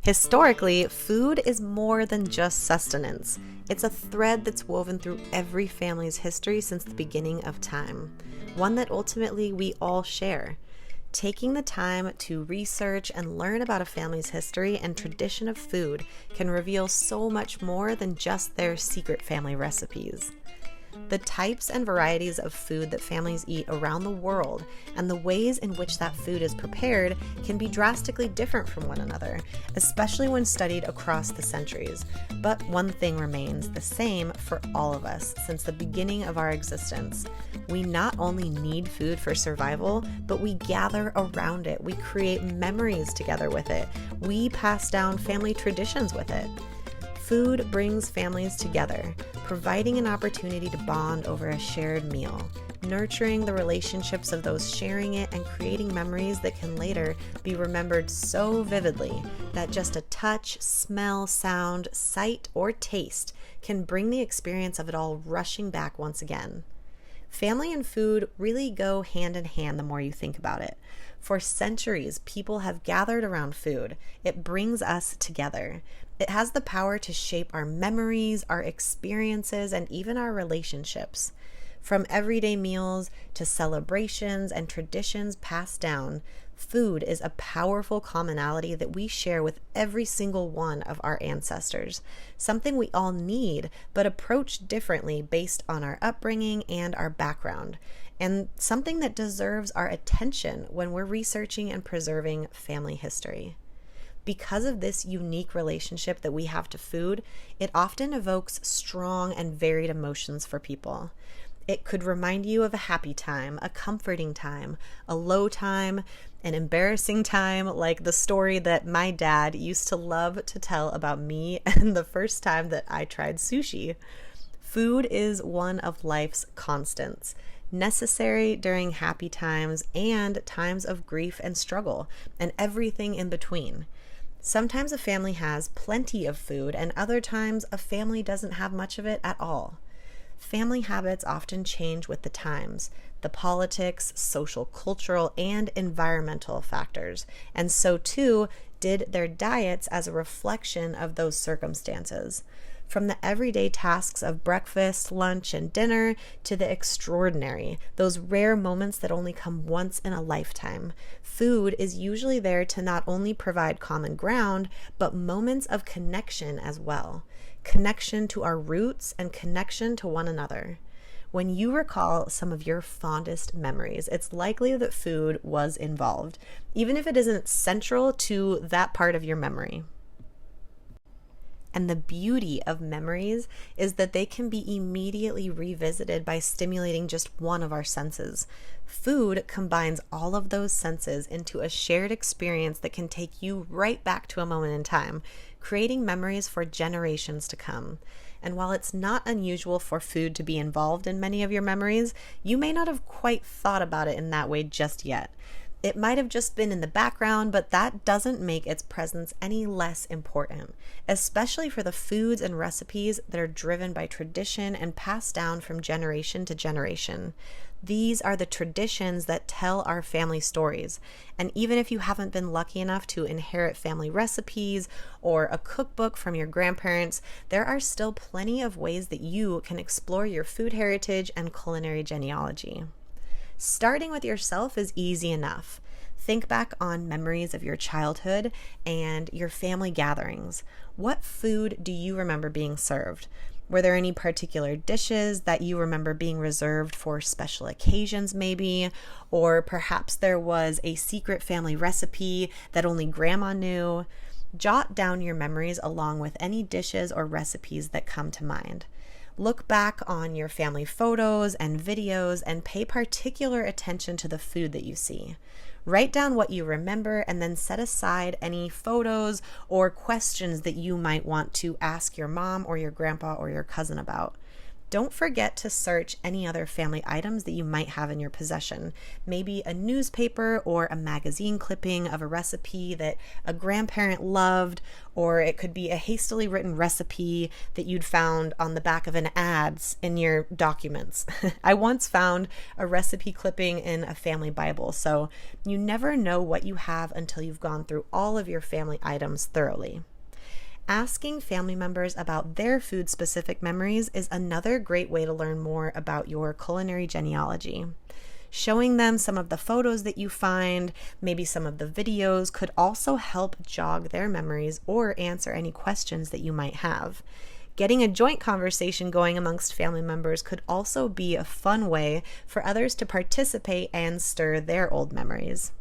Historically, food is more than just sustenance. It's a thread that's woven through every family's history since the beginning of time, one that ultimately we all share. Taking the time to research and learn about a family's history and tradition of food can reveal so much more than just their secret family recipes. The types and varieties of food that families eat around the world and the ways in which that food is prepared can be drastically different from one another, especially when studied across the centuries. But one thing remains the same for all of us since the beginning of our existence. We not only need food for survival, but we gather around it. We create memories together with it. We pass down family traditions with it. Food brings families together, providing an opportunity to bond over a shared meal, nurturing the relationships of those sharing it and creating memories that can later be remembered so vividly that just a touch, smell, sound, sight, or taste can bring the experience of it all rushing back once again. Family and food really go hand in hand the more you think about it. For centuries, people have gathered around food. It brings us together. It has the power to shape our memories, our experiences, and even our relationships. From everyday meals to celebrations and traditions passed down, food is a powerful commonality that we share with every single one of our ancestors, something we all need but approach differently based on our upbringing and our background, and something that deserves our attention when we're researching and preserving family history. Because of this unique relationship that we have to food, it often evokes strong and varied emotions for people. It could remind you of a happy time, a comforting time, a low time, an embarrassing time, like the story that my dad used to love to tell about me and the first time that I tried sushi. Food is one of life's constants, necessary during happy times and times of grief and struggle, and everything in between. Sometimes a family has plenty of food, and other times a family doesn't have much of it at all. Family habits often change with the times, the politics, social, cultural, and environmental factors, and so too did their diets as a reflection of those circumstances. From the everyday tasks of breakfast, lunch, and dinner to the extraordinary, those rare moments that only come once in a lifetime, food is usually there to not only provide common ground, but moments of connection as well. Connection to our roots and connection to one another. When you recall some of your fondest memories, it's likely that food was involved, even if it isn't central to that part of your memory. And the beauty of memories is that they can be immediately revisited by stimulating just one of our senses. Food combines all of those senses into a shared experience that can take you right back to a moment in time, creating memories for generations to come. And while it's not unusual for food to be involved in many of your memories, you may not have quite thought about it in that way just yet. It might have just been in the background, but that doesn't make its presence any less important, especially for the foods and recipes that are driven by tradition and passed down from generation to generation. These are the traditions that tell our family stories, and even if you haven't been lucky enough to inherit family recipes or a cookbook from your grandparents, there are still plenty of ways that you can explore your food heritage and culinary genealogy. Starting with yourself is easy enough. Think back on memories of your childhood and your family gatherings. What food do you remember being served? Were there any particular dishes that you remember being reserved for special occasions maybe? Or perhaps there was a secret family recipe that only grandma knew? Jot down your memories along with any dishes or recipes that come to mind. Look back on your family photos and videos and pay particular attention to the food that you see. Write down what you remember and then set aside any photos or questions that you might want to ask your mom or your grandpa or your cousin about. Don't forget to search any other family items that you might have in your possession. Maybe a newspaper or a magazine clipping of a recipe that a grandparent loved, or it could be a hastily written recipe that you'd found on the back of an ads in your documents. I once found a recipe clipping in a family Bible, so you never know what you have until you've gone through all of your family items thoroughly. Asking family members about their food-specific memories is another great way to learn more about your culinary genealogy. Showing them some of the photos that you find, maybe some of the videos, could also help jog their memories or answer any questions that you might have. Getting a joint conversation going amongst family members could also be a fun way for others to participate and stir their old memories.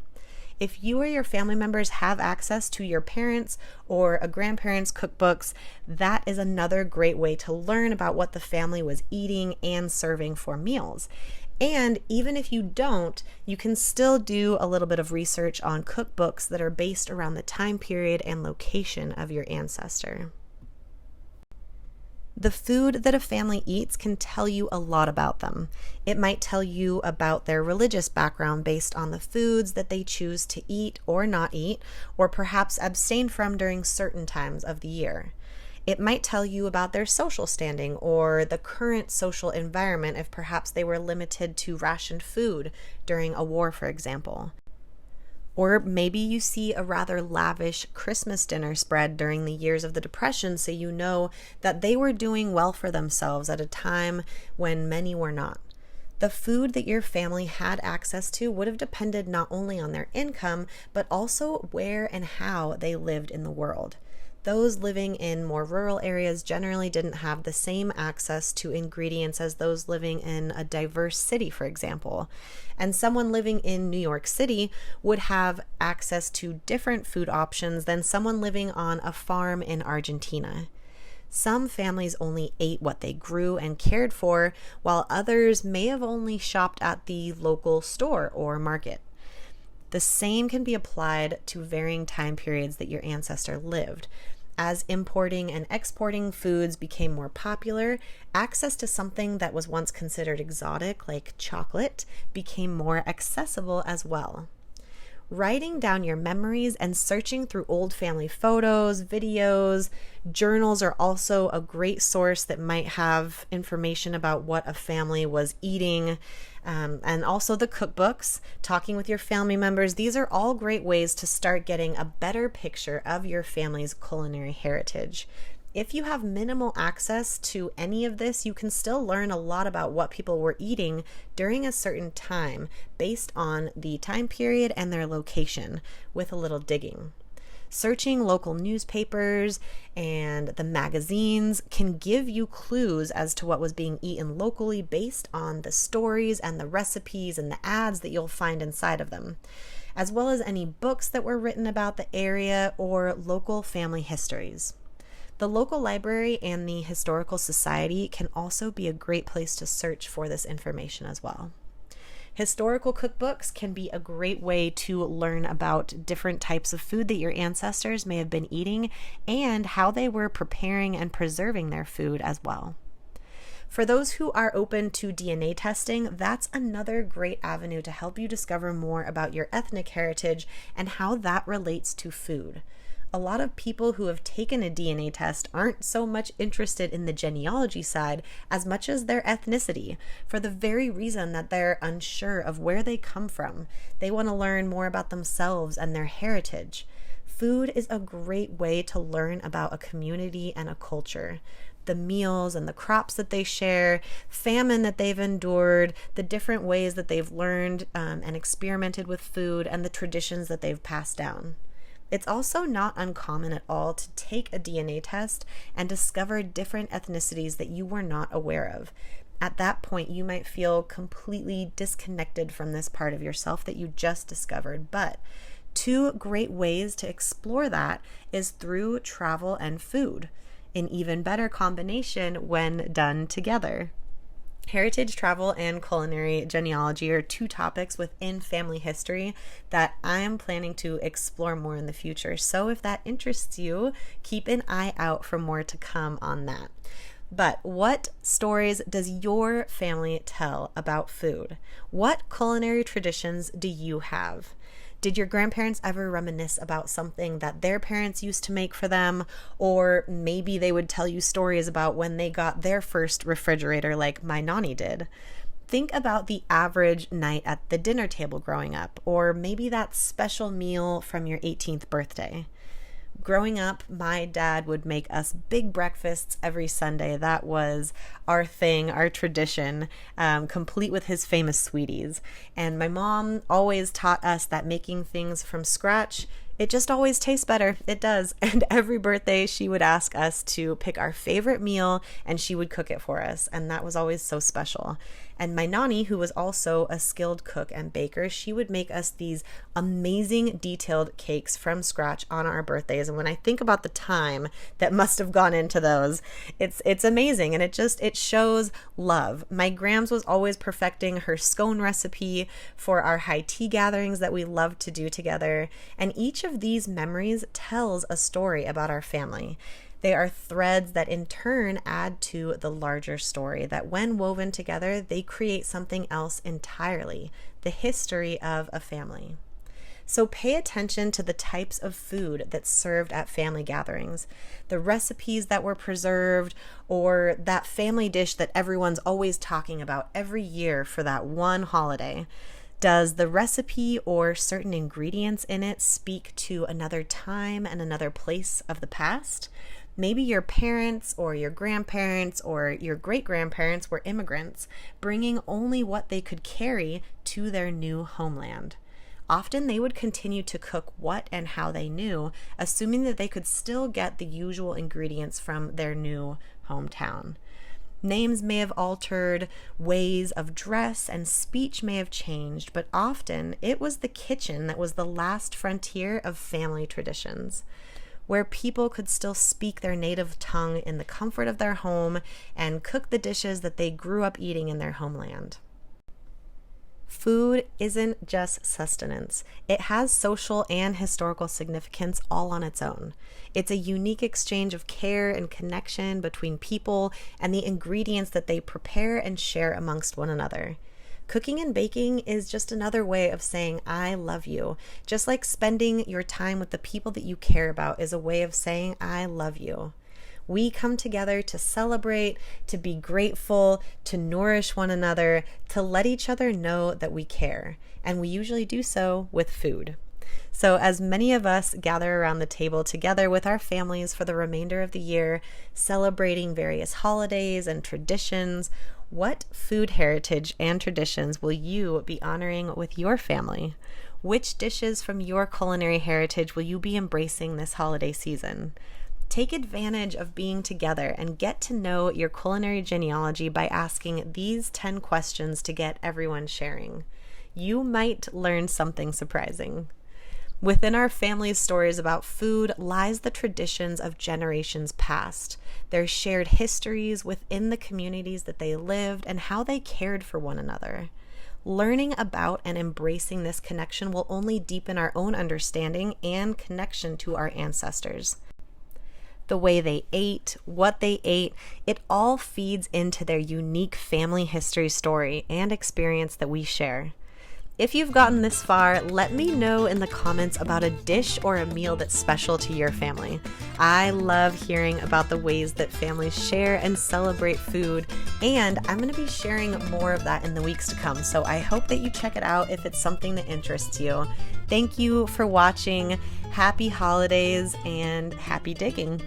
If you or your family members have access to your parents' or a grandparent's cookbooks, that is another great way to learn about what the family was eating and serving for meals. And even if you don't, you can still do a little bit of research on cookbooks that are based around the time period and location of your ancestor. The food that a family eats can tell you a lot about them. It might tell you about their religious background based on the foods that they choose to eat or not eat, or perhaps abstain from during certain times of the year. It might tell you about their social standing or the current social environment if perhaps they were limited to rationed food during a war, for example. Or maybe you see a rather lavish Christmas dinner spread during the years of the Depression, so you know that they were doing well for themselves at a time when many were not. The food that your family had access to would have depended not only on their income, but also where and how they lived in the world. Those living in more rural areas generally didn't have the same access to ingredients as those living in a diverse city, for example. And someone living in New York City would have access to different food options than someone living on a farm in Argentina. Some families only ate what they grew and cared for, while others may have only shopped at the local store or market. The same can be applied to varying time periods that your ancestor lived. As importing and exporting foods became more popular, access to something that was once considered exotic, like chocolate, became more accessible as well. Writing down your memories and searching through old family photos, videos, journals are also a great source that might have information about what a family was eating, and also the cookbooks, talking with your family members. These are all great ways to start getting a better picture of your family's culinary heritage. If you have minimal access to any of this, you can still learn a lot about what people were eating during a certain time based on the time period and their location with a little digging. Searching local newspapers and the magazines can give you clues as to what was being eaten locally based on the stories and the recipes and the ads that you'll find inside of them, as well as any books that were written about the area or local family histories. The local library and the historical society can also be a great place to search for this information as well. Historical cookbooks can be a great way to learn about different types of food that your ancestors may have been eating and how they were preparing and preserving their food as well. For those who are open to DNA testing, that's another great avenue to help you discover more about your ethnic heritage and how that relates to food. A lot of people who have taken a DNA test aren't so much interested in the genealogy side as much as their ethnicity, for the very reason that they're unsure of where they come from. They want to learn more about themselves and their heritage. Food is a great way to learn about a community and a culture. The meals and the crops that they share, famine that they've endured, the different ways that they've learned and experimented with food, and the traditions that they've passed down. It's also not uncommon at all to take a DNA test and discover different ethnicities that you were not aware of. At that point, you might feel completely disconnected from this part of yourself that you just discovered. But two great ways to explore that is through travel and food, an even better combination when done together. Heritage travel and culinary genealogy are two topics within family history that I am planning to explore more in the future. So if that interests you, keep an eye out for more to come on that. But what stories does your family tell about food? What culinary traditions do you have? Did your grandparents ever reminisce about something that their parents used to make for them? Or maybe they would tell you stories about when they got their first refrigerator like my nanny did. Think about the average night at the dinner table growing up, or maybe that special meal from your 18th birthday. Growing up, my dad would make us big breakfasts every Sunday. That was our thing, our tradition, complete with his famous sweeties. And my mom always taught us that making things from scratch, it just always tastes better. It does. And every birthday, she would ask us to pick our favorite meal and she would cook it for us. And that was always so special. And my nanny, who was also a skilled cook and baker, she would make us these amazing detailed cakes from scratch on our birthdays. And when I think about the time that must have gone into those, it's amazing. And it shows love. My Grams was always perfecting her scone recipe for our high tea gatherings that we loved to do together. And each of these memories tells a story about our family. They are threads that in turn add to the larger story, that when woven together, they create something else entirely, the history of a family. So pay attention to the types of food that's served at family gatherings, the recipes that were preserved, or that family dish that everyone's always talking about every year for that one holiday. Does the recipe or certain ingredients in it speak to another time and another place of the past? Maybe your parents or your grandparents or your great-grandparents were immigrants, bringing only what they could carry to their new homeland. Often they would continue to cook what and how they knew, assuming that they could still get the usual ingredients from their new hometown. Names may have altered, ways of dress and speech may have changed, but often it was the kitchen that was the last frontier of family traditions, where people could still speak their native tongue in the comfort of their home and cook the dishes that they grew up eating in their homeland. Food isn't just sustenance. It has social and historical significance all on its own. It's a unique exchange of care and connection between people and the ingredients that they prepare and share amongst one another. Cooking and baking is just another way of saying, I love you. Just like spending your time with the people that you care about is a way of saying, I love you. We come together to celebrate, to be grateful, to nourish one another, to let each other know that we care. And we usually do so with food. So as many of us gather around the table together with our families for the remainder of the year, celebrating various holidays and traditions, what food heritage and traditions will you be honoring with your family? Which dishes from your culinary heritage will you be embracing this holiday season? Take advantage of being together and get to know your culinary genealogy by asking these 10 questions to get everyone sharing. You might learn something surprising. Within our family's stories about food lies the traditions of generations past, their shared histories within the communities that they lived, and how they cared for one another. Learning about and embracing this connection will only deepen our own understanding and connection to our ancestors. The way they ate, what they ate, it all feeds into their unique family history story and experience that we share. If you've gotten this far, let me know in the comments about a dish or a meal that's special to your family. I love hearing about the ways that families share and celebrate food, and I'm going to be sharing more of that in the weeks to come, so I hope that you check it out if it's something that interests you. Thank you for watching. Happy holidays and happy digging.